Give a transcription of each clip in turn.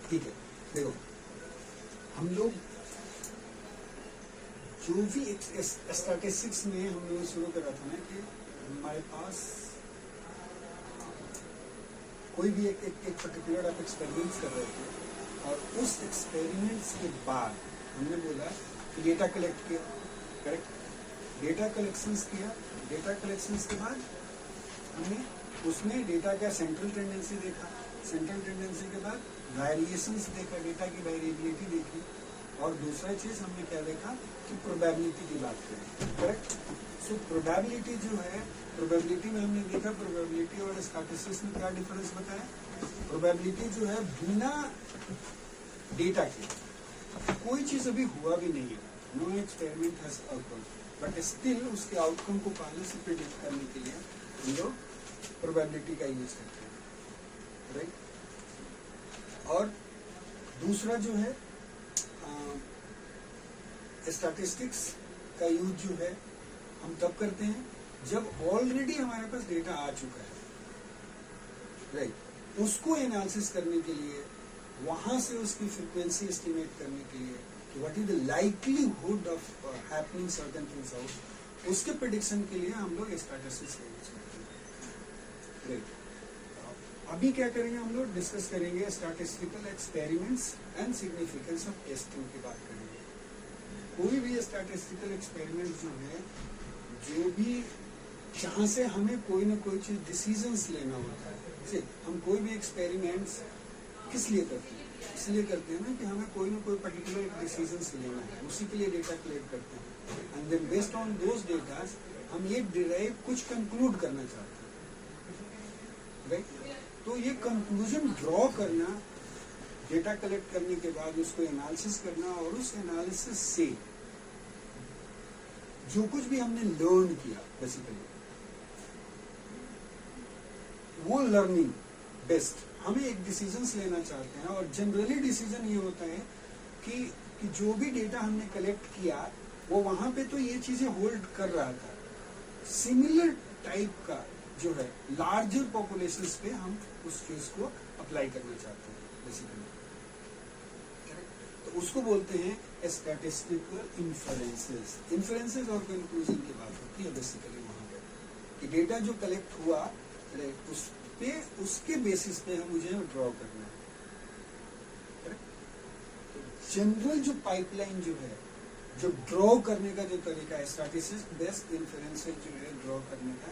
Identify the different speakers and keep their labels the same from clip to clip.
Speaker 1: ठीक है, देखो हम लोग जो भी स्टैटिस्टिक्स में हम लोग शुरू करा था ना कि हमारे पास कोई भी एक पर्टिकुलर आप एक्सपेरिमेंट्स कर रहे थे और उस एक्सपेरिमेंट्स के बाद हमने बोला कि डेटा कलेक्ट किया, करेक्ट, डेटा कलेक्शंस किया, डेटा कलेक्शंस के बाद हमने उसमें डेटा का सेंट्रल टेंडेंसी देखा, सेंट्रल टेंडेंसी के बाद वेरिएशंस देखा, डेटा की वेरिएबिलिटी देखी, और दूसरा चीज हमने क्या देखा कि प्रोबेबिलिटी की बात करें, करेक्ट। सो प्रोबेबिलिटी जो है, प्रोबेबिलिटी में हमने देखा प्रोबेबिलिटी और स्टैटिस्टिक्स में क्या डिफरेंस बताया। प्रोबेबिलिटी जो है बिना डेटा के कोई चीज अभी हुआ भी नहीं है, know experiment has outcome, but still उसके आउटकम को पहले से प्रिडिक्ट करने के लिए हम लोग प्रोबेबिलिटी का यूज करते हैं, राइट। और दूसरा जो है स्टैटिस्टिक्स का यूज जो है हम तब करते हैं जब ऑलरेडी हमारे पास डेटा आ चुका है, राइट। उसको एनालिसिस करने के लिए, वहां से उसकी फ्रीक्वेंसी एस्टिमेट करने के लिए कि what is the likelihood of happening certain things out, उसके प्रेडिक्शन के लिए हम लोग स्टैटिस्टिक्स का यूज करते हैं, राइट। अभी क्या करेंगे, हम लोग डिस्कस करेंगे statistical experiments and significance of testing की बात करेंगे। कोई भी स्टैटिस्टिकल एक्सपेरिमेंट जो है, जो भी जहां से हमें कोई ना कोई चीज डिसीजंस लेना होता है, जैसे हम कोई भी एक्सपेरिमेंट्स किस लिए करते हैं, इसलिए करते हैं ना कि हमें कोई ना कोई पर्टिकुलर डिसीजंस लेना है, उसी के लिए डेटा कलेक्ट करते हैं, and then based on those data हम ये डिराइव कुछ कंक्लूड करना चाहते हैं, राइट। तो ये कंक्लूजन ड्रॉ करना, डेटा कलेक्ट करने के बाद उसको एनालिसिस करना, और उस एनालिसिस से जो कुछ भी हमने लर्न किया बेसिकली, वो लर्निंग बेस्ट हमें एक डिसीजंस लेना चाहते हैं। और जनरली डिसीजन ये होता है कि जो भी डेटा हमने कलेक्ट किया वो वहां पे तो ये चीजें होल्ड कर रहा था, सिमिलर टाइप का जो है लार्जर पॉपुलेशंस पे हम उस चीज को अप्लाई करना चाहते हैं बेसिकली, तो उसको बोलते हैं स्टैटिस्टिकल इन्फरेंसेस। इन्फरेंसेस और कंक्लूजन की बात होती है बेसिकली वहां पे कि डेटा जो कलेक्ट हुआ, उस पे उसके बेसिस पे हम मुझे ड्रॉ करना है। जनरल जो पाइपलाइन जो है, जो ड्रॉ करने का जो तरीका है, स्टैटिस्टिक्स बेस्ड इन्फरेंसेस जो है ड्रॉ करने का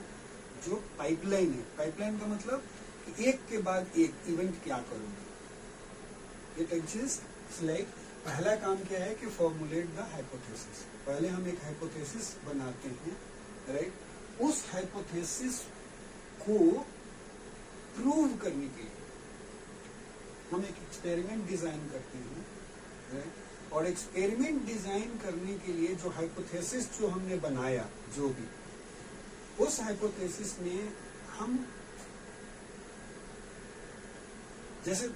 Speaker 1: जो पाइपलाइन है, पाइपलाइन का मतलब कि एक के बाद एक इवेंट क्या करोगे। इट एग्जिस्ट लाइक, पहला काम क्या है कि फॉर्मुलेट द हाइपोथेसिस। पहले हम एक हाइपोथेसिस बनाते हैं, राइट। उस हाइपोथेसिस को प्रूव करने के लिए हम एक एक्सपेरिमेंट डिजाइन करते हैं, राइट। और एक्सपेरिमेंट डिजाइन करने के लिए जो हाइपोथेसिस जो हमने बनाया, जो भी उस हाइपोथेसिस में हम जैसे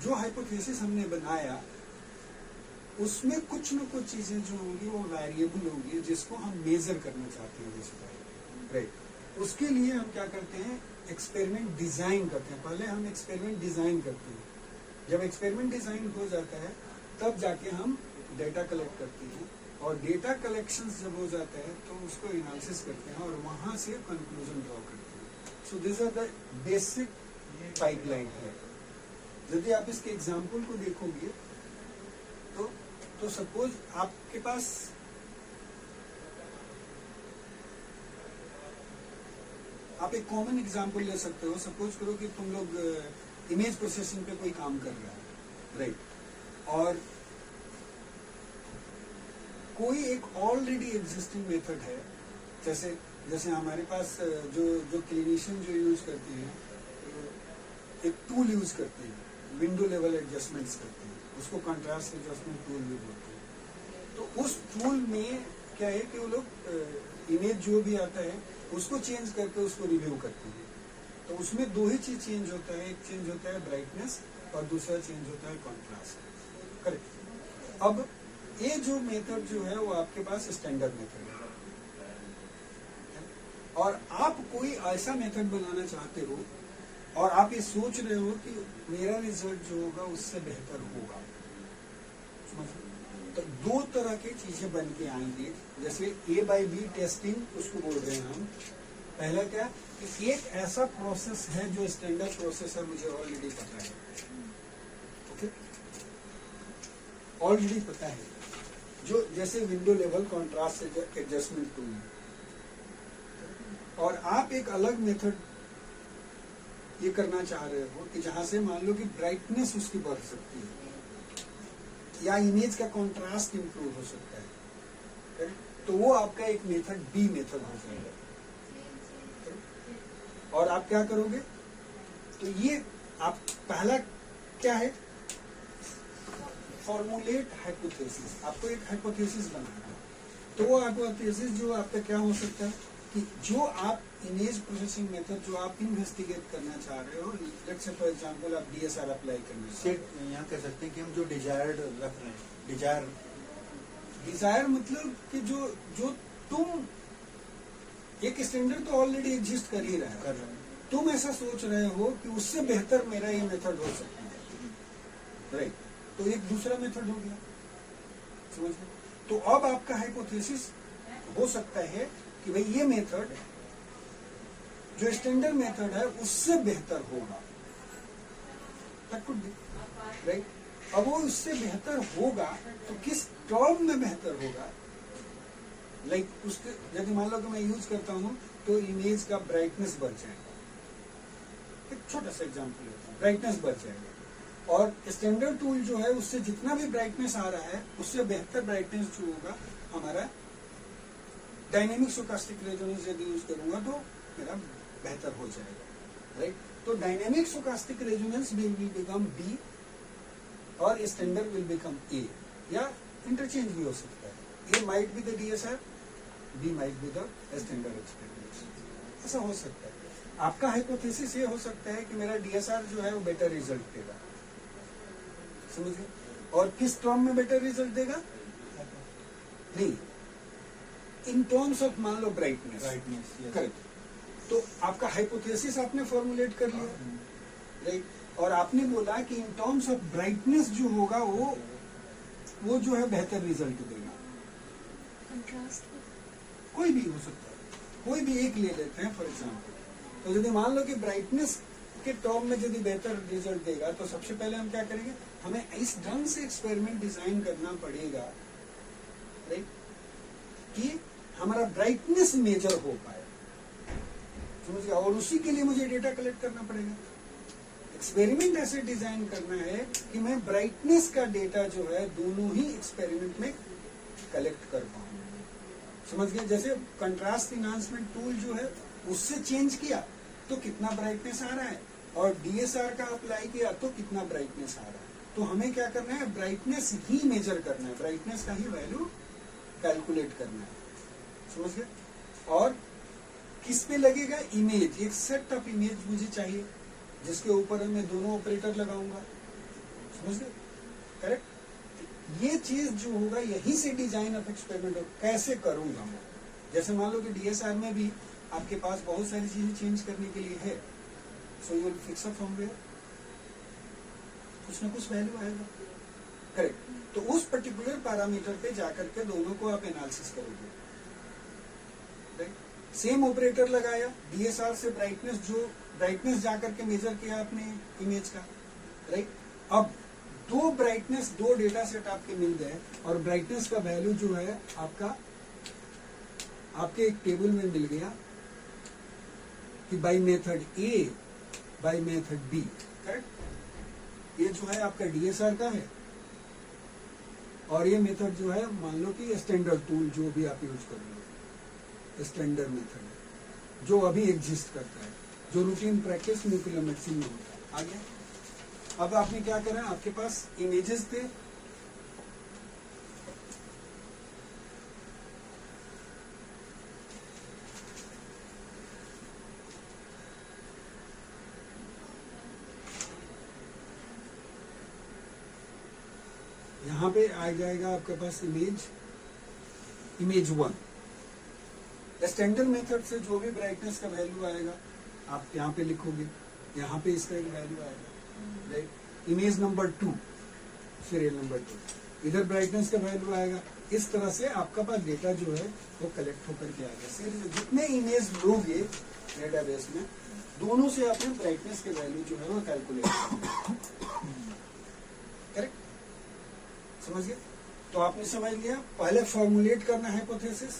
Speaker 1: जो हाइपोथेसिस हमने बनाया उसमें कुछ न कुछ चीजें जो होंगी वो वेरिएबल होंगी जिसको हम मेजर करना चाहते हैं बेसिकली, राइट। उसके लिए हम क्या करते हैं, एक्सपेरिमेंट डिजाइन करते हैं। पहले हम एक्सपेरिमेंट डिजाइन करते हैं, जब एक्सपेरिमेंट डिजाइन हो जाता है तब जाके हम डेटा कलेक्ट करते हैं, और डेटा कलेक्शन जब हो जाता है तो उसको एनालिसिस करते हैं और वहां से कंक्लूजन ड्रॉ करते हैं। So this are the basic pipeline है। यदि आप इसके एग्जाम्पल को देखोगे तो सपोज आपके पास आप एक कॉमन एग्जाम्पल ले सकते हो। सपोज करो कि तुम लोग इमेज प्रोसेसिंग पे कोई काम कर रहा है, राइट। और कोई एक ऑलरेडी एग्जिस्टिंग मेथड है, जैसे हमारे पास जो क्लिनिशियन जो यूज करते हैं, एक टूल यूज करते हैं, विंडो लेवल एडजस्टमेंट्स करते हैं, उसको कंट्रास्ट एडजस्टमेंट टूल भी बोलते हैं। तो उस टूल में क्या है कि वो लोग इमेज जो भी आता है उसको चेंज करके उसको रिव्यू करते हैं। तो उसमें दो ही चीज चेंज होता है, एक चेंज होता है ब्राइटनेस और दूसरा चेंज होता है कॉन्ट्रास्ट, करेक्ट। अब ये जो मेथड जो है वो आपके पास स्टैंडर्ड मेथड है, और आप कोई ऐसा मेथड बनाना चाहते हो और आप ये सोच रहे हो कि मेरा रिजल्ट जो होगा उससे बेहतर होगा। तो दो तरह की चीजें बन के आएंगी, जैसे A/B टेस्टिंग उसको बोल रहे हैं हम। पहला क्या कि एक ऐसा प्रोसेस है जो स्टैंडर्ड प्रोसेस है, मुझे ऑलरेडी पता है, ओके, ऑलरेडी पता है, जो जैसे window level contrast adjustment tool, और आप एक अलग मेथड ये करना चाह रहे हो कि जहां से मान लो कि ब्राइटनेस उसकी बढ़ सकती है या इमेज का कॉन्ट्रास्ट इंप्रूव हो सकता है, तो वो आपका एक मेथड B मेथड हो जाएगा। और आप क्या करोगे, तो ये आप पहला क्या है, फॉर्मुलेट हाइपोथेसिस। आपको एक हाइपोथेसिस बनाना है, तो वो हाइपोथेसिस जो आपका क्या हो सकता है कि जो आप इमेज प्रोसेसिंग मेथड जो आप इन्वेस्टिगेट करना चाह रहे हो, लेट्स से फॉर एग्जांपल आप DSR अप्लाई करना चाह रहे हो,
Speaker 2: यहाँ कह सकते हैं कि हम जो डिजायर्ड रख रहे हैं,
Speaker 1: डिजायर मतलब कि जो तुम एक स्टैंडर्ड तो ऑलरेडी एग्जिस्ट कर ही रहा है,
Speaker 2: कर रहे हैं,
Speaker 1: तुम ऐसा सोच रहे हो कि उससे बेहतर मेरा ये मेथड हो सकता है, राइट, तो एक दूसरा मेथड हो गया, समझ गए। तो अब आपका हाइपोथेसिस हो सकता है कि भाई ये मेथड जो स्टैंडर्ड मेथड है उससे बेहतर होगा, राइट। अब वो उससे बेहतर होगा तो किस टर्म में बेहतर होगा, लाइक उसके यदि मान लो कि मैं यूज करता हूं तो इमेज का ब्राइटनेस बढ़ जाएगा, एक छोटा सा एग्जांपल लेता हूं, ब्राइटनेस बढ़ जाएगा, और स्टैंडर्ड टूल जो है उससे जितना भी ब्राइटनेस आ रहा है उससे बेहतर ब्राइटनेस जो होगा हमारा डायनेमिक स्टोकास्टिक रेजोनेंस यदि यूज करूंगा तो मेरा बेहतर हो जाएगा, राइट। तो dynamic stochastic resonance will become B और स्टैंडर्ड विल बिकम A, या इंटरचेंज भी हो सकता है, A might be the DSR, B might be the standard experiment, ऐसा हो सकता है। आपका हाइपोथेसिस ये हो सकता है कि मेरा DSR जो है वो बेटर रिजल्ट देगा, समझ गए, और किस टर्म में बेटर रिजल्ट देगा, नहीं, इन टर्म्स ऑफ मान लो ब्राइटनेस, करेक्ट। तो आपका हाइपोथेसिस आपने फॉर्मुलेट कर लिया, राइट, और आपने बोला कि इन टर्म्स ऑफ ब्राइटनेस जो होगा वो जो है बेहतर रिजल्ट देगा। कोई भी हो सकता है, कोई भी एक ले लेते हैं फॉर एग्जाम्पल, तो यदि मान लो कि ब्राइटनेस के टर्म में यदि बेहतर रिजल्ट देगा तो सबसे पहले हम क्या करेंगे, हमें इस ढंग से एक्सपेरिमेंट डिजाइन करना पड़ेगा, राइट, कि हमारा ब्राइटनेस मेजर हो पाए, समझ गया, और उसी के लिए मुझे डेटा कलेक्ट करना पड़ेगा। एक्सपेरिमेंट ऐसे डिजाइन करना है कि मैं ब्राइटनेस का डेटा जो है दोनों ही एक्सपेरिमेंट में कलेक्ट कर पाऊं, समझ गए। जैसे कंट्रास्ट इनहांसमेंट टूल जो है उससे चेंज किया तो कितना ब्राइटनेस आ रहा है, और DSR का अप्लाई किया तो कितना ब्राइटनेस आ रहा है, तो हमें क्या करना है, ब्राइटनेस ही मेजर करना है, ब्राइटनेस का ही वैल्यू कैलकुलेट करना है, समझ गए। और किस पे लगेगा, इमेज, एक सेट ऑफ इमेज मुझे चाहिए जिसके ऊपर मैं दोनों ऑपरेटर लगाऊंगा, समझ गए, करेक्ट। ये चीज जो होगा यही से डिजाइन ऑफ एक्सपेरिमेंट कैसे करूंगा मैं, जैसे मान लो कि DSR में भी आपके पास बहुत सारी चीजें चेंज करने के लिए है, so you will fix up somewhere, कुछ ना कुछ वैल्यू आएगा, करेक्ट। तो उस पर्टिकुलर पैरामीटर पे जाकर के दोनों को आप एनालिसिस करोगे, राइट। सेम ऑपरेटर लगाया, DSR से ब्राइटनेस जाकर के मेजर किया आपने इमेज का, राइट। अब दो ब्राइटनेस, दो डेटा सेट आपके मिल गए, और ब्राइटनेस का वैल्यू जो है आपके एक टेबल में मिल गया कि by method A by method B, correct. ये जो है आपका DSR का है, और ये मेथड जो है मान लो कि स्टैंडर्ड टूल जो भी आप यूज कर रहे हो, स्टैंडर्ड मेथड है जो अभी एग्जिस्ट करता है, जो रूटीन प्रैक्टिस न्यूक्लियर मेडिसिन में होता है। आ गया। अब आपने क्या करा, आपके पास इमेजेस थे, यहाँ पे आ जाएगा आपके पास इमेज 1। स्टैंडर्ड मेथड से जो भी ब्राइटनेस का वैल्यू आएगा आप यहाँ पे लिखोगे, यहाँ पे इसका एक वैल्यू आएगा, right. Image number 2, serial number 2, इधर ब्राइटनेस का वैल्यू आएगा। इस तरह से आपका पास डेटा जो है वो कलेक्ट होकर के आएगा। सिर्फ जितने इमेज लोगे डेटाबेस में, दोनों से आपने ब्राइटनेस के वैल्यू जो है वो कैलकुलेट करना, करेक्ट, समझ गए? तो आपने समझ लिया। पहले फॉर्मुलेट करना है हाइपोथेसिस,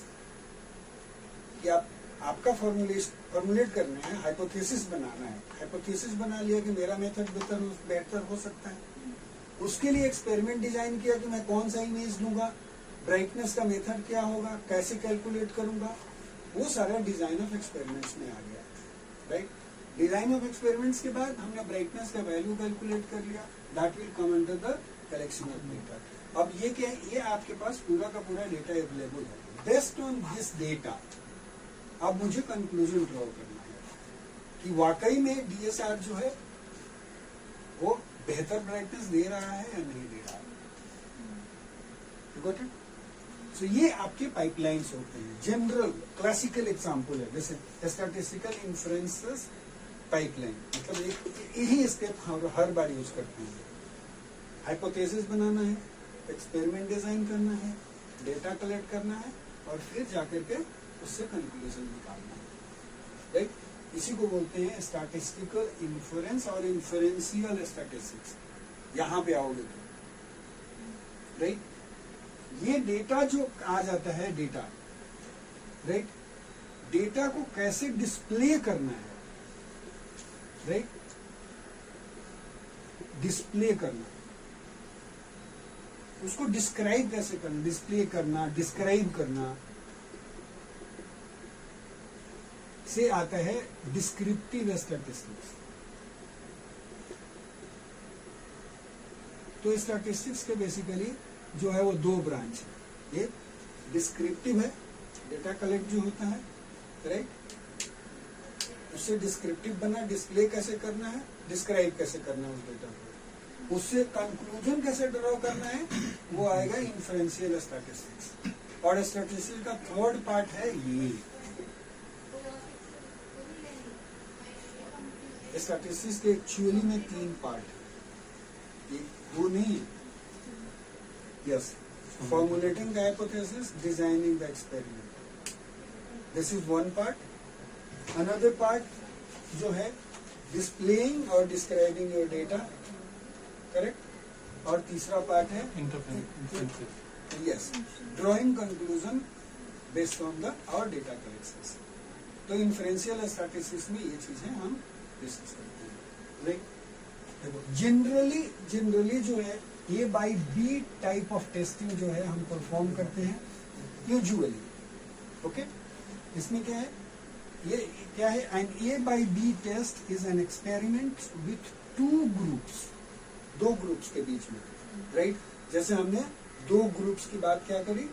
Speaker 1: कि आपका फॉर्मुलेट करना है, हाइपोथेसिस बनाना है। हाइपोथेसिस बना लिया कि मेरा मेथड बेहतर हो सकता है, उसके लिए एक्सपेरिमेंट डिजाइन किया कि मैं कौन सा इमेज लूंगा, ब्राइटनेस का मेथड क्या होगा, कैसे कैलकुलेट करूंगा, वो सारा डिजाइन ऑफ एक्सपेरिमेंट्स में आ गया, राइट। डिजाइन ऑफ एक्सपेरिमेंट्स के बाद हमने ब्राइटनेस का वैल्यू कैलकुलेट कर लिया, that will come under the collection of data. अब ये क्या है, ये आपके पास पूरा का पूरा डेटा अवेलेबल है। बेस्ड ऑन दिस डेटा अब मुझे कंक्लूजन ड्रॉ करना है कि वाकई में डीएसआर जो है वो बेहतर ब्राइटनेस दे रहा है या नहीं दे रहा है। Got it? सो ये आपके पाइपलाइंस होते हैं। जनरल क्लासिकल एग्जांपल है, जैसे स्टैटिस्टिकल इन्फ्रेंसेस पाइपलाइन, मतलब एक यही स्टेप हर बार यूज करते हैं। हाइपोथेसिस बनाना है, एक्सपेरिमेंट डिजाइन करना है, डेटा कलेक्ट करना है, और फिर जाकर के उससे कंक्लूजन निकालना है, राइट। इसी को बोलते हैं स्टैटिस्टिकल इन्फ्रेंस और इन्फ्रेंशियल स्टैटिस्टिक्स। यहां पे आओगे तो, राइट। ये डेटा जो आ जाता है, डेटा, राइट, डेटा को कैसे डिस्प्ले करना है, राइट, डिस्प्ले करना, उसको डिस्क्राइब कैसे करना, डिस्प्ले करना, डिस्क्राइब करना से आता है डिस्क्रिप्टिव स्टैटिस्टिक्स। तो स्टैटिस्टिक्स के बेसिकली जो है वो दो ब्रांच है। एक डिस्क्रिप्टिव है, डेटा कलेक्ट जो होता है, राइट, उससे डिस्क्रिप्टिव बना, डिस्प्ले कैसे करना है, डिस्क्राइब कैसे करना है उस डेटा को, उससे कंक्लूजन कैसे ड्रॉ करना है, वो आएगा इन्फ्रेंशियल स्टैटिस्टिक्स। और स्टैटिस्टिक्स का थर्ड पार्ट है ये। स्टैटिस्टिक्स के एक्चुअली में 3 पार्ट है, एक दो नहीं है। Yes, formulating the hypothesis, designing the experiment, this is one part. Another part जो है डिस्प्लेइंग और डिस्क्राइबिंग योर डेटा, करेक्ट। और तीसरा पार्ट है yes, drawing conclusion based on the our data collections. तो इन्फ्रेंशियल स्टैटिस्टिक्स में ये चीजें हम डिस्कस करते हैं, राइट। देखो जनरली जो है A by B type of testing जो है हम परफॉर्म करते हैं यूजुअली, ओके। इसमें क्या है, ये क्या है, an A by B test is an experiment with 2 groups, 2 groups के बीच में, राइट। जैसे हमने 2 ग्रुप्स की बात क्या करी,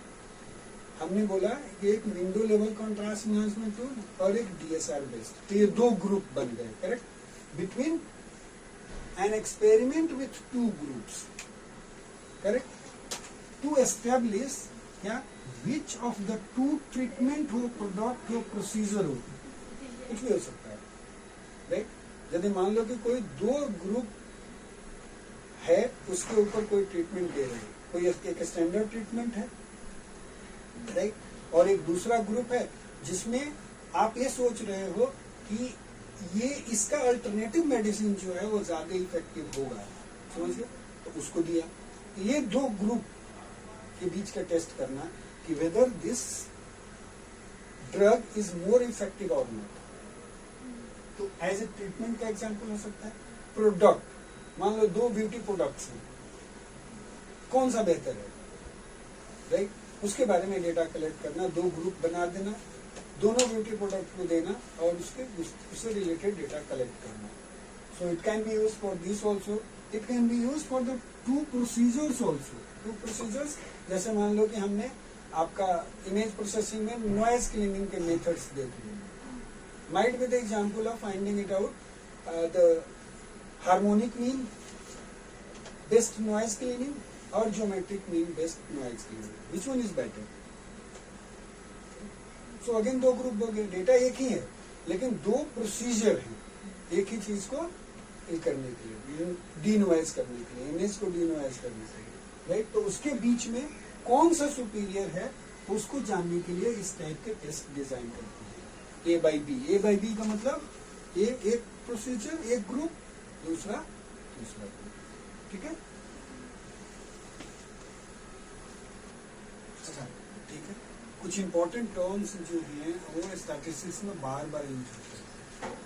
Speaker 1: हमने बोला कि एक window level contrast enhancement tool और एक डीएसआर बेस्ड, तो ये 2 ग्रुप बन गए, correct, between an experiment with 2 groups, correct, to establish क्या, विच ऑफ द 2 ट्रीटमेंट हो, प्रोडक्ट हो, प्रोसीजर हो, कुछ भी हो सकता है, राइट। यदि मान लो कि कोई 2 ग्रुप है, उसके ऊपर कोई ट्रीटमेंट दे रहे हैं, कोई एक स्टैंडर्ड ट्रीटमेंट है, राइट, और एक दूसरा ग्रुप है जिसमें आप ये सोच रहे हो कि ये इसका अल्टरनेटिव मेडिसिन जो है वो ज्यादा इफेक्टिव होगा, समझ गए, तो उसको दिया। ये 2 ग्रुप के बीच का टेस्ट करना कि whether this drug is more effective और नॉट। तो एज ए ट्रीटमेंट का एग्जांपल हो सकता है प्रोडक्ट, मान लो 2 ब्यूटी प्रोडक्ट्स हैं, कौन सा बेहतर है, राइट, उसके बारे में डेटा कलेक्ट करना, 2 ग्रुप बना देना, दोनों ब्यूटी प्रोडक्ट को देना और उससे रिलेटेड डेटा कलेक्ट करना। So it can be use for this also, it can be use for the 2 procedures also. 2 procedures, जैसे मान लो कि हमने आपका इमेज प्रोसेसिंग में नॉइज क्लीनिंग के मेथड्स देख लिए, might be the example of finding it out the harmonic mean based noise cleaning और geometric mean based noise cleaning, which one is better. So again 2 group हो गए, data एक ही है लेकिन 2 प्रोसीजर हैं, एक ही चीज को ये करने के लिए, डीनोइज करने के लिए, इमेज को डीनोइज करने के लिए, राइट। तो उसके बीच में कौन सा सुपीरियर है उसको जानने के लिए इस टाइप के टेस्ट डिजाइन करते हैं। A by B, A by B का मतलब एक प्रोसीजर, एक ग्रुप, दूसरा ग्रुप, ठीक है। अच्छा, ठीक है। कुछ इंपॉर्टेंट टर्म्स जो हैं वो स्टैटिस्टिक्स में बार बार यूज होते हैं,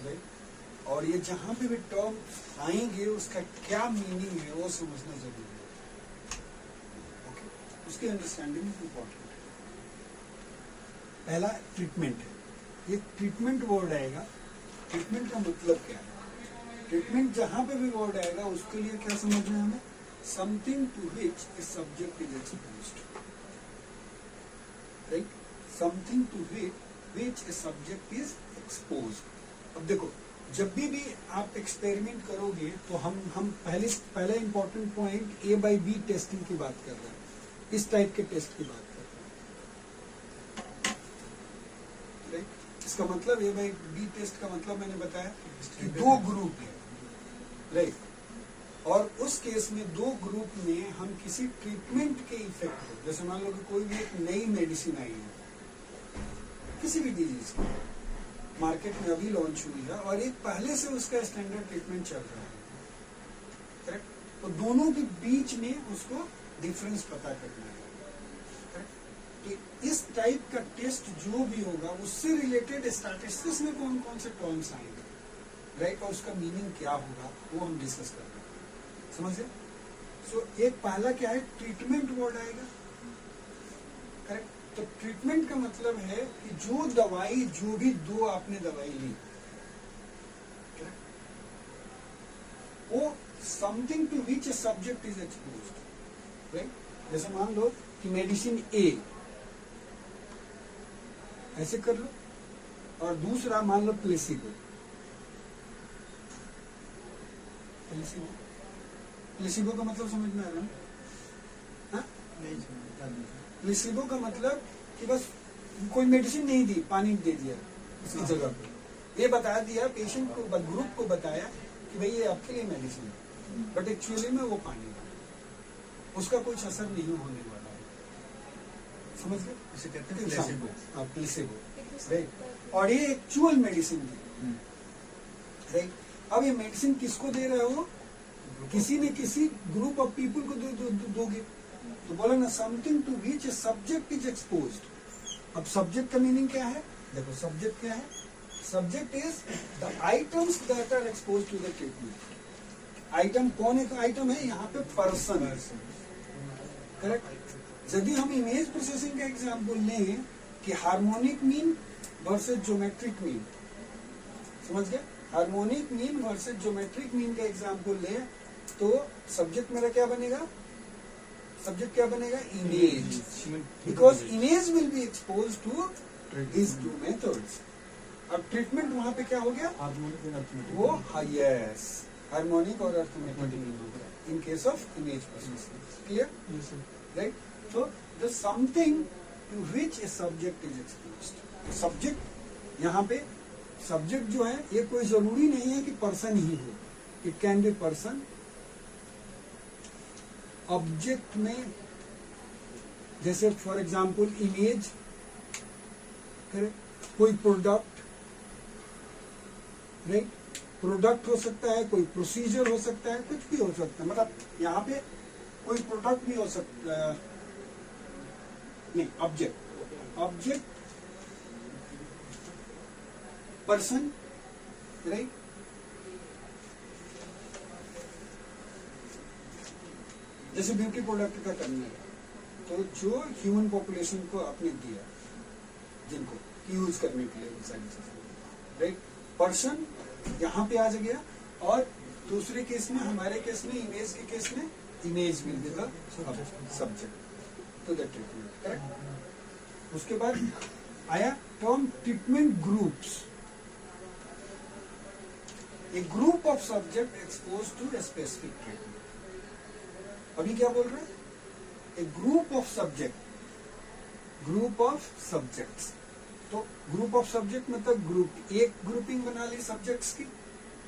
Speaker 1: राइट। और ये जहां पे भी टर्म आएंगे उसका क्या मीनिंग है वो समझना जरूरी है, ओके। उसकी अंडरस्टैंडिंग इम्पोर्टेंट है। पहला ट्रीटमेंट है, ये ट्रीटमेंट वर्ड आएगा। ट्रीटमेंट का मतलब क्या है? ट्रीटमेंट जहां पे भी वर्ड आएगा उसके लिए क्या समझना है हमें? Something to which a subject is exposed, right. Something to which a subject is exposed. अब देखो, जब भी आप एक्सपेरिमेंट करोगे तो हम पहले important point A by B testing की बात कर रहे हैं, इस टाइप के टेस्ट की बात कर रहे हैं, राइट। इसका मतलब ए बाई बी टेस्ट का मतलब मैंने बताया कि दो ग्रुप है, राइट। और उस केस में दो ग्रुप में हम किसी ट्रीटमेंट के इफेक्ट को, जैसे मान लो कि कोई भी एक नई मेडिसिन आई है किसी भी डिजीज की, मार्केट में अभी लॉन्च हुई है और एक पहले से उसका स्टैंडर्ड ट्रीटमेंट चल रहा है, करेक्ट। तो दोनों के बीच में उसको डिफरेंस पता करना है, करेक्ट। तो इस टाइप का टेस्ट जो भी होगा उससे रिलेटेड स्टैटिस्टिक्स में कौन कौन से टर्म्स आएंगे, राइट, और उसका मीनिंग क्या होगा वो हम डिस्कस कर रहे हैं, समझे। सो एक पहला क्या है, ट्रीटमेंट वर्ड आएगा, करेक्ट। तो ट्रीटमेंट का मतलब है कि जो दवाई, जो भी दो आपने दवाई ली, वो something to which a subject is exposed, right. जैसे मान लो कि मेडिसिन ए, ऐसे कर लो, और दूसरा मान लो प्लेसिबो। प्लेसिबो का मतलब समझ में आ रहा है? हाँ? प्लेसिबो का मतलब कि बस कोई मेडिसिन नहीं दी, पानी दे दिया उसकी जगह पे, ये बता दिया पेशेंट को, ग्रुप को बताया कि भाई ये आपके लिए मेडिसिन है, बट एक्चुअली में वो पानी है, उसका कुछ असर नहीं होने वाला है, समझ गए। इसे कहते हैं प्लेसिबो, प्लेसिबो, राइट। और ये एक्चुअल मेडिसिन थी, राइट। अब ये मेडिसिन किसको दे रहे हो? किसी न किसी ग्रुप ऑफ पीपल को दोगे। तो बोला ना, something to which a subject is exposed. अब सब्जेक्ट का मीनिंग क्या है? देखो सब्जेक्ट क्या है? Subject is the items that are expose to the treatment. Item कौन एक आइटम है? यहाँ पे पर्सन, करेक्ट। यदि हम इमेज प्रोसेसिंग का एग्जाम्पल लें कि harmonic mean versus geometric mean, समझ गए? Harmonic mean versus geometric mean का एग्जाम्पल लें तो सब्जेक्ट मेरा क्या बनेगा? सब्जेक्ट क्या बनेगा? Image, because image will be expose to this two methods. अब ट्रीटमेंट वहां पे क्या हो गया? वो यस, हार्मोनिक और arithmetic in case of image processing. Clear? Right. So the something to which a subject is exposed. Subject यहाँ पे, सब्जेक्ट जो है ये कोई जरूरी नहीं है कि पर्सन ही हो, it can B person. Object में जैसे फॉर एग्जाम्पल इमेज, कोई प्रोडक्ट, राइट, प्रोडक्ट हो सकता है, कोई प्रोसीजर हो सकता है, कुछ भी हो सकता है। मतलब यहाँ पे कोई प्रोडक्ट भी हो सकता है, नहीं, ऑब्जेक्ट, पर्सन, राइट। जैसे ब्यूटी प्रोडक्ट का करना है तो जो ह्यूमन पॉपुलेशन को आपने दिया, जिनको यूज करने के लिए सारी चीजें, राइट। पर्सन यहाँ पे आ गया, और दूसरे केस में, हमारे केस में, इमेज के केस में, image will be the subject to the treatment, correct. उसके बाद आया term treatment groups. A group of subject expose to a specific treatment. अभी क्या बोल रहे हैं? A group of subject, group of subjects, तो ग्रुप ऑफ सब्जेक्ट मतलब ग्रुप, एक ग्रुपिंग बना ली सब्जेक्ट्स की,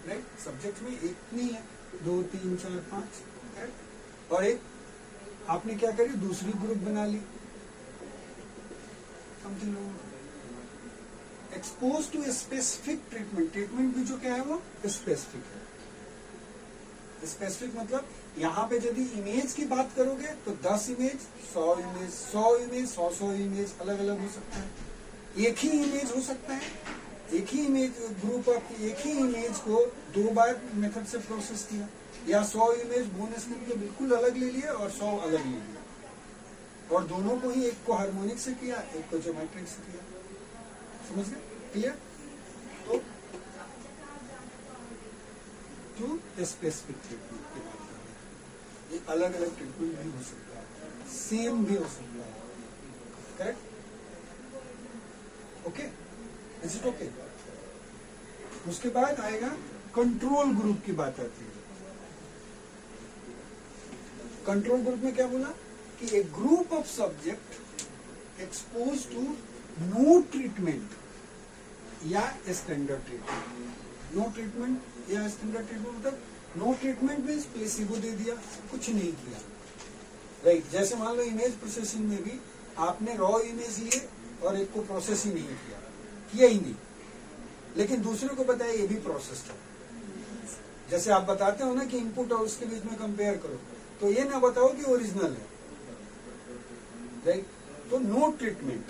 Speaker 1: राइट। सब्जेक्ट में एक नहीं है, 2 3 4 5, राइट। और एक आपने क्या करी, दूसरी ग्रुप बना ली, समझ लो। Expose to specific treatment, treatment भी जो क्या है वो स्पेसिफिक है। स्पेसिफिक मतलब यहाँ पे यदि इमेज की बात करोगे तो 10 इमेज, 100 इमेज, 100 इमेज, 100 इमेज अलग अलग हो सकता है। एक ही इमेज हो सकता है, एक ही इमेज ग्रुप ऑफ एक ही इमेज को 2 बार मेथड से प्रोसेस किया, या 100 इमेज बोनस करके बिल्कुल अलग ले लिए और 100 अलग ले लिए, और दोनों को ही, एक को हार्मोनिक से किया, एक को ज्योमेट्रिक से किया। समझ गए? क्लियर? तो स्पेसिफिक ट्रीटमेंट की बात कर रहे हैं। ये अलग अलग ट्रीटमेंट भी हो सकता है, सेम भी हो सकता है, correct? Okay, is it okay? उसके बाद आएगा कंट्रोल ग्रुप की बात आती है। कंट्रोल ग्रुप में क्या बोला कि a group of subject expose to no treatment या स्टैंडर्ड ट्रीटमेंट। नो ट्रीटमेंट या स्टैंडर्ड ट्रीटमेंट मतलब नो ट्रीटमेंट मीन्स प्लेसिबो दे दिया, कुछ नहीं किया, राइट। जैसे मान लो इमेज प्रोसेसिंग में भी आपने रॉ इमेज लिए और एक को प्रोसेस ही नहीं किया ही नहीं, लेकिन दूसरे को बताया ये भी प्रोसेस था। जैसे आप बताते हो ना कि इनपुट और उसके बीच में कंपेयर करो, तो ये ना बताओ कि ओरिजिनल है, राइट। तो नो ट्रीटमेंट,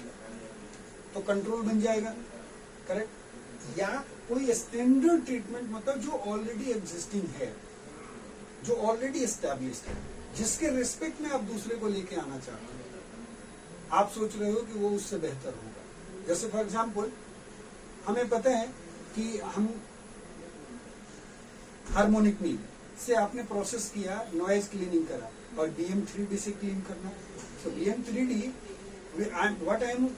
Speaker 1: तो कंट्रोल बन जाएगा, करेक्ट। या कोई स्टैंडर्ड ट्रीटमेंट मतलब जो ऑलरेडी एग्जिस्टिंग है, जो ऑलरेडी एस्टैब्लिश्ड है, जिसके रिस्पेक्ट में आप दूसरे को लेके आना चाहते हो। आप सोच रहे हो कि वो उससे बेहतर होगा। जैसे फॉर एग्जाम्पल हमें पता है कि हम हार्मोनिक मीन से आपने प्रोसेस किया, नॉइज क्लीनिंग करा, और BM3D से क्लीन करना। So BM3D, what I am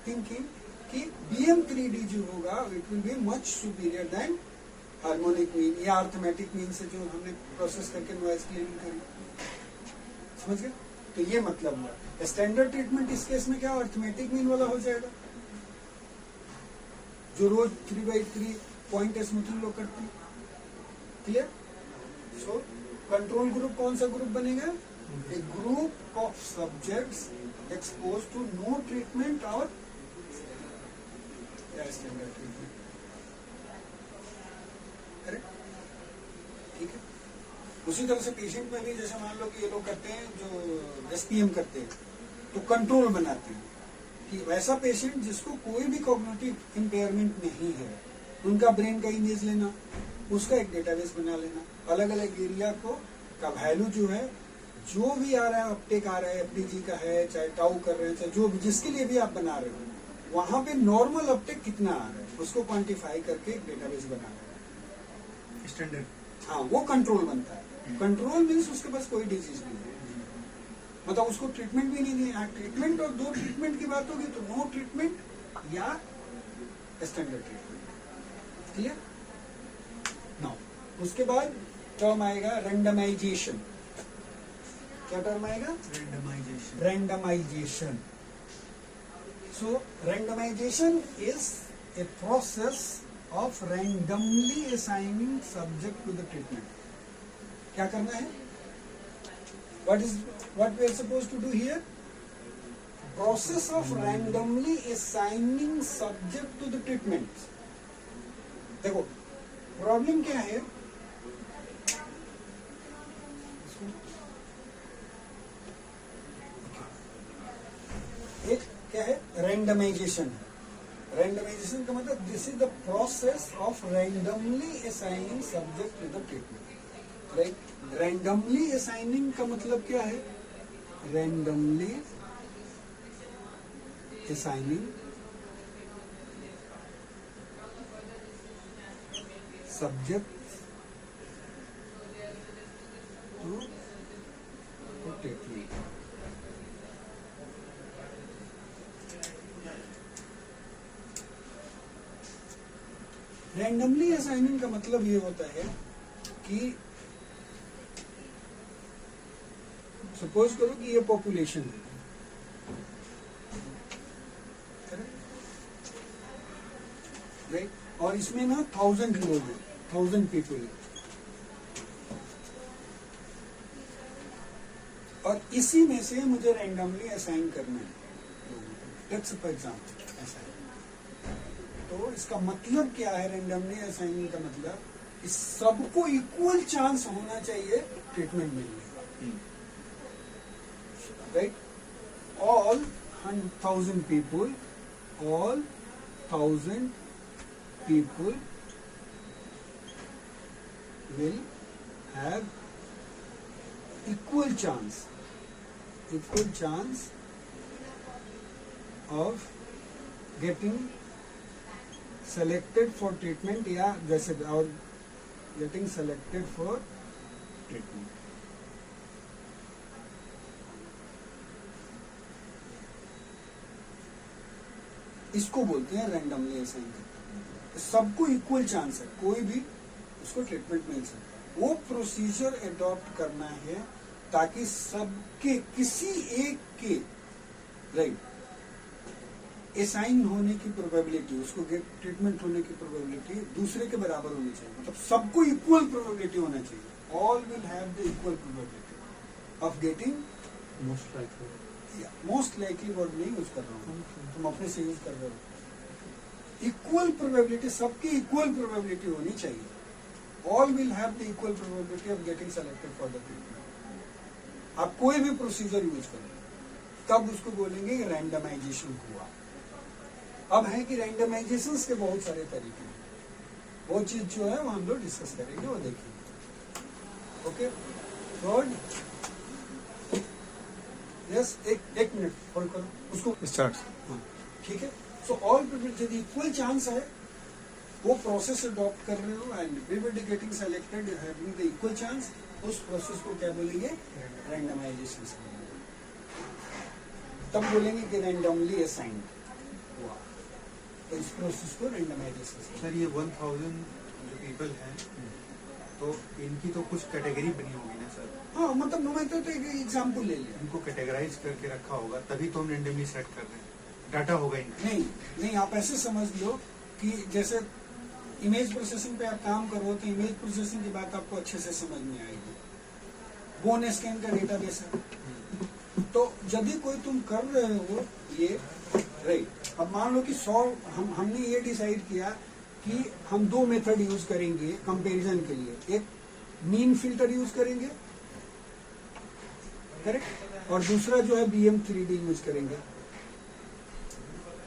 Speaker 1: thinking कि BM3D जो होगा it will be much superior than harmonic mean या अर्थमेटिक मीन से जो हमने प्रोसेस करके नॉइज क्लीनिंग करी। समझ गए? तो ये मतलब हुआ। स्टैंडर्ड ट्रीटमेंट इस केस में क्या अर्थमेटिक मीन वाला हो जाएगा, जो रोज 3/3 पॉइंट स्मूथिंग लोग करते हैं। क्लियर? सो कंट्रोल ग्रुप कौन सा ग्रुप बनेगा? A group of subjects expose to no treatment और स्टैंडर्ड ट्रीटमेंट। करेक्ट? ठीक है। उसी तरह से पेशेंट में भी जैसे मान लो कि ये लोग करते हैं जो SPM करते हैं, तो कंट्रोल बनाते हैं कि वैसा पेशेंट जिसको कोई भी कॉग्निटिव इम्पेयरमेंट नहीं है, उनका ब्रेन का इमेज लेना, उसका एक डेटाबेस बना लेना, अलग अलग एरिया को का वैल्यू जो है, जो भी आ रहा है, अपटेक आ रहा है, FDG का है, चाहे टाउ कर रहे हैं, चाहे जो भी जिसके लिए भी आप बना रहे हो, वहां पे नॉर्मल अपटेक कितना आ रहा है उसको क्वांटिफाई करके एक डेटाबेस बना रहे हैं,
Speaker 2: स्टैंडर्ड।
Speaker 1: हाँ, वो कंट्रोल बनता है। कंट्रोल मीन्स उसके पास कोई डिजीज नहीं है, मतलब उसको ट्रीटमेंट भी नहीं दिया। ट्रीटमेंट और 2 ट्रीटमेंट की बात होगी तो नो ट्रीटमेंट या स्टैंडर्ड ट्रीटमेंट। क्लियर? नाउ उसके बाद टर्म आएगा रेंडमाइजेशन। क्या टर्म आएगा?
Speaker 2: Randomization.
Speaker 1: Randomization. So randomization is a process of randomly assigning subject to the treatment. क्या करना है? What we are supposed to do here? Process of randomly assigning subject to the treatment. देखो problem क्या है? एक क्या है? रेंडमाइजेशन है। रेंडमाइजेशन का मतलब this is the process of randomly assigning subject to the treatment, right. Randomly assigning का मतलब क्या है? Randomly assigning subject to treatment. Randomly assigning का मतलब ये होता है कि सपोज करो कि ये पॉपुलेशन है, और इसमें ना 1000 लोग हैं, 1000 पीपल हैं, और इसी में से मुझे रैंडमली असाइन करना है लेट्स फॉर एग्जांपल ऐसा है। तो इसका मतलब क्या है रैंडमली असाइनिंग का मतलब कि सबको इक्वल चांस होना चाहिए ट्रीटमेंट मिलने का, right? All 1000 people, all 1000 people will have equal chance of getting selected for treatment या जैसे और getting selected for treatment. इसको बोलते हैं रैंडमली असाइन करना। सबको इक्वल चांस है, कोई भी उसको ट्रीटमेंट मिल सकता है। वो प्रोसीजर अडॉप्ट करना है ताकि सबके किसी एक के राइट असाइन होने की प्रोबेबिलिटी, उसको गेट ट्रीटमेंट होने की प्रोबेबिलिटी दूसरे के बराबर होनी चाहिए। मतलब सबको इक्वल प्रोबेबिलिटी होना चाहिए। All will have the equal probability of getting most likely word नहीं यूज कर रहा हूँ, तुम अपने से यूज कर रहे हो। इक्वल प्रोबेबिलिटी, सबकी इक्वल प्रोबेबिलिटी होनी चाहिए। All will have the equal probability of getting selected for the treatment. आप कोई भी प्रोसीजर यूज करो तब उसको बोलेंगे रैंडमाइजेशन हुआ। अब है कि रैंडमाइजेशन के बहुत सारे तरीके हैं, वो चीज जो है वो हम लोग डिस्कस करेंगे, वो देखेंगे। ओके, थर्ड यस, एक मिनट होल्ड करो उसको,
Speaker 2: स्टार्ट।
Speaker 1: हाँ ठीक है। सो ऑल पीपल यदि इक्वल चांस है, वो प्रोसेस अडॉप्ट कर रहे हो and everybody getting selected having the equal chance, उस प्रोसेस को क्या बोलेंगे? रैंडमाइजेशन से बोलेंगे। तब बोलेंगे कि रैंडमली असाइंड हुआ, तो इस प्रोसेस को रैंडमाइजेशन से।
Speaker 2: सर ये 1000 जो पीपल हैं तो इनकी तो कुछ कैटेगरी बनी होगी ना सर?
Speaker 1: हाँ मतलब मैं तो एक एग्जाम्पल ले लिया।
Speaker 2: इनको कैटेगराइज करके रखा होगा तभी तो हम रेंडमली सेलेक्ट कर रहे हैं, डाटा होगा इनका।
Speaker 1: नहीं नहीं, आप ऐसे समझ लो कि जैसे इमेज प्रोसेसिंग पे आप काम करो तो इमेज प्रोसेसिंग की बात आपको अच्छे से समझ में आएगी। बोन स्कैन का डेटाबेस है, तो यदि कोई तुम कर रहे हो ये राइट, अब मान लो कि 100 हमने ये डिसाइड किया कि हम 2 मेथड यूज करेंगे कंपैरिजन के लिए। एक मीन फिल्टर यूज करेंगे, करेक्ट, और दूसरा जो है BM3D यूज करेंगे,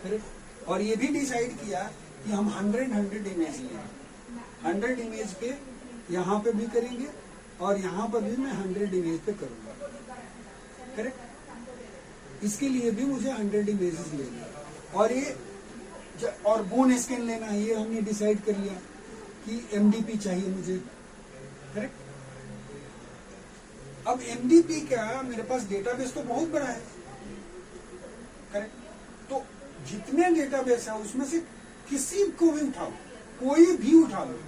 Speaker 1: करेक्ट। और ये भी डिसाइड किया कि हम 100 इमेज लेंगे, 100 इमेज पे यहाँ पे भी करेंगे और यहाँ पर भी मैं 100 इमेज पे करूंगा, करेक्ट। इसके लिए भी मुझे 100 इमेजेस लेंगे और ये और बोन स्कैन लेना है, ये हमने डिसाइड कर लिया कि MDP चाहिए मुझे, करेक्ट। अब MDP क्या, मेरे पास डेटाबेस तो बहुत बड़ा है, करेक्ट। तो जितने डेटाबेस है उसमें से किसी को भी उठाओ, कोई भी उठा लो,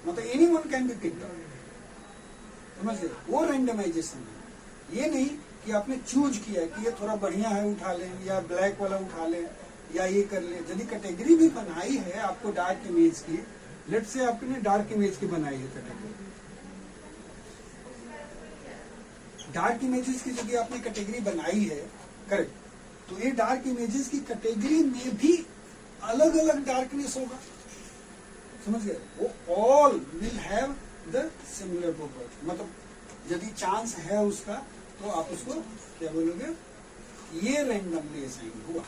Speaker 1: मतलब anyone can be picked up, समझ गए? वो रैंडमाइजेशन है। ये नहीं कि आपने चूज किया कि ये थोड़ा बढ़िया है उठा लें, या ब्लैक वाला उठा लें, या ये कर ले। यदि कैटेगरी भी बनाई है आपको डार्क इमेज की, लेट से आपने डार्क इमेज की बनाई है कैटेगरी, डार्क इमेजेस की यदि आपने कैटेगरी बनाई है, करेक्ट, तो ये डार्क इमेजेस की कैटेगरी में भी अलग अलग डार्कनेस होगा, समझ गए? वो all will have the similar property. मतलब यदि चांस है उसका तो आप उसको क्या बोलोगे? ये रैंडमली असाइन हुआ।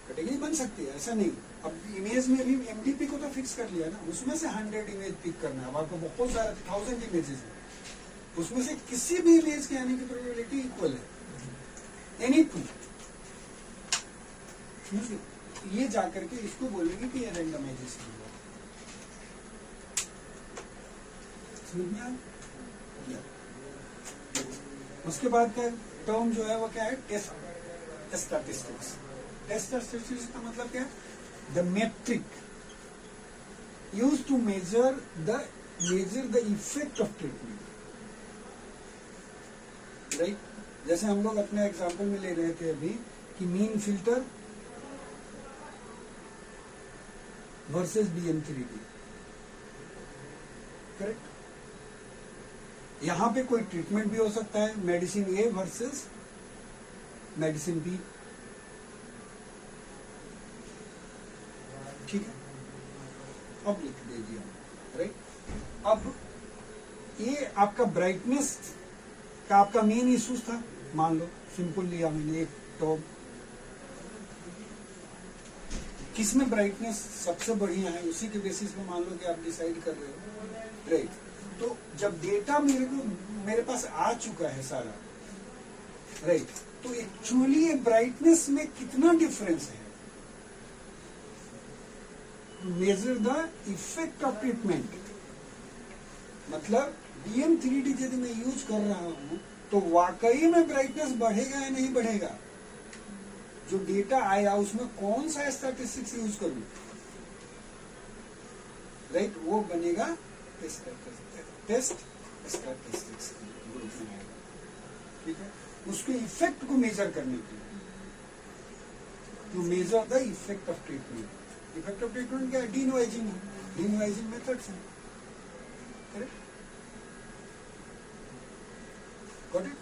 Speaker 1: कैटेगरी बन सकती है, ऐसा नहीं। अब इमेज में भी MDP को तो फिक्स कर लिया ना, उसमें से 100 इमेज पिक करना है। अब आपको बहुत सारे 1000 इमेजेस है, उसमें से किसी भी इमेज के आने की प्रोबेबिलिटी इक्वल है, एनी टू। ये जाकर के इसको बोलेंगे कि ये रैंडमाइजेशन हुआ। समझ में आया? उसके बाद का टर्म जो है वो क्या है? Test statistics. टेस्ट स्टैटिस्टिक्स का मतलब क्या है? The metric use to measure the effect of treatment, right. जैसे हम लोग अपने एग्जाम्पल में ले रहे थे अभी कि mean filter versus DM3D, correct. यहां पे कोई ट्रीटमेंट भी हो सकता है, medicine A versus medicine B, ठीक है, अब लिख दे दिया, राइट। अब ये आपका ब्राइटनेस का आपका मेन इश्यूज था, मान लो सिंपल लिया मैंने एक टॉप, किसमें ब्राइटनेस सबसे बढ़िया है उसी के बेसिस पे मान लो कि आप डिसाइड कर रहे हो, राइट। तो जब डेटा मेरे पास आ चुका है सारा, राइट, तो एक्चुअली ये ब्राइटनेस में कितना डिफरेंस है, major the effect of treatment, मतलब DM3D यदि मैं यूज कर रहा हूं तो वाकई में ब्राइटनेस बढ़ेगा या नहीं बढ़ेगा, जो डेटा आया उसमें कौन सा स्टैटिस्टिक्स यूज करूं, राइट, वो बनेगा टेस्ट स्टैटिस्टिक्स ग्रुप में आएगा, ठीक है, उसके इफेक्ट को मेजर करने के लिए, to measure the effect of treatment. Effect of treatment क्या है, डीनोइजिंग है, डीनोइजिंग मेथड्स है, करेक्ट, गॉट इट।